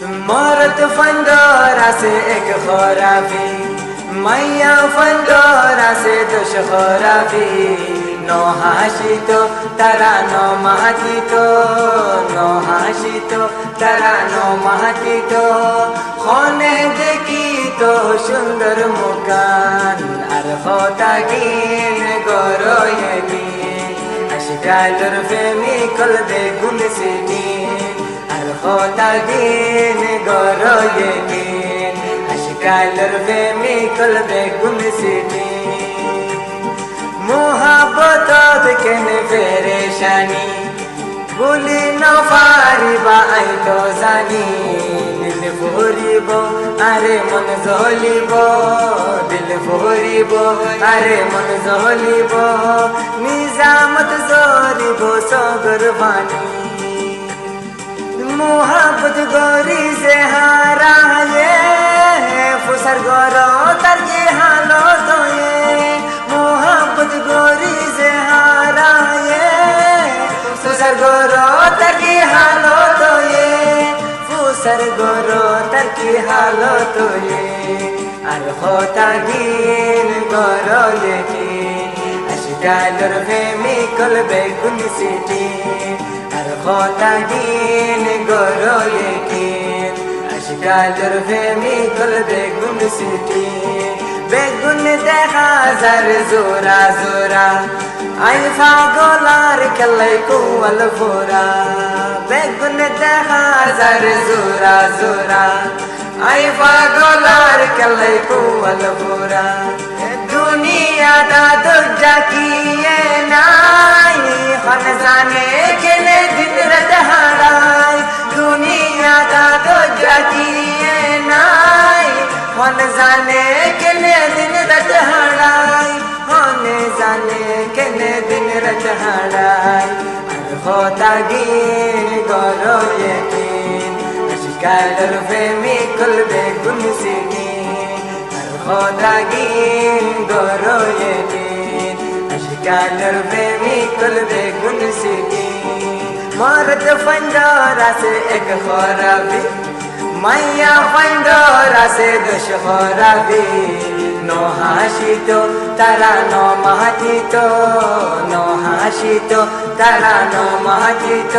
مرد فندار আছে এক খরাবি মাইয়া ফন্দর আছে দোষ খরাবি ন হাসিত তারা ন মাহাতিত ন হাসিত তারা ন মাহাতিত খনে দেখিত সুন্দর মুকান আর হতাগিন গরয়গিন আশিকালর প্রেমী কলবে গুল সিদিন আর হতাগিন গরয়গিন আশিকালর প্রেমী কলবে গুল সিদিন মোহাব্বতত কেনে পেরেশানি ভুলি ন পারিবা আই তো জানি দিল ভরিব আরে মন জ্বলিব দিল ভরিব আরে মন জ্বলিব নিজামত জ্বলিব সগর বাণী মোহাব্বত গরি যে হারায়ে ফুসার গর তার কি হালত মোহাব্বত গরি যে হারায়ে ফুসার গর তার কি হালত ফুসার গর তার কি হালত আর হতাগিন গর লেকিন আশিকালর প্রেমী কলবে গুল সিটিন আর হতাগিন গর লেকিন আশিকালর প্রেমী কলবে গুল সিটিন বেগুন দেখা যার জোরা জোরা আই পাগলার খেলাই কুয়াল ফোরা বেগুন দেখা যার জোরা জোরা আই পাগলার খেলাই কুয়াল ফোরা দুনিয়াটা দরজা কিয়ে নাই হন জানে কেনে দিন রাত হারায় দুনিয়াটা দরজা কিয়ে নাই হন জানে কেনে দিন রাত হারায় হন জানে কেনে দিন রাত হারায় আর হতাগিন গরয়গিন আশিকালর প্রেমী কলবে গুল সিদিন আর হতাগিন গরয়গিন আশিকালর প্রেমী কলবে গুল সিদিন মরদ ফন্দর আছে এক খরাবি মাইয়া ফন্দর আছে দোষ খরাবি ন হাসিত তারা ন মাহাতিত ন হাসিত তারা ন মাহাতিত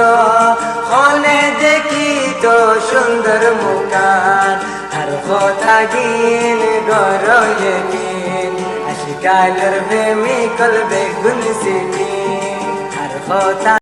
খনে দেখিত সুন্দর মুকান আর হতাগিন গরয়গিন আশিকালর প্রেমী কলবে গুল সিদিন আর হতা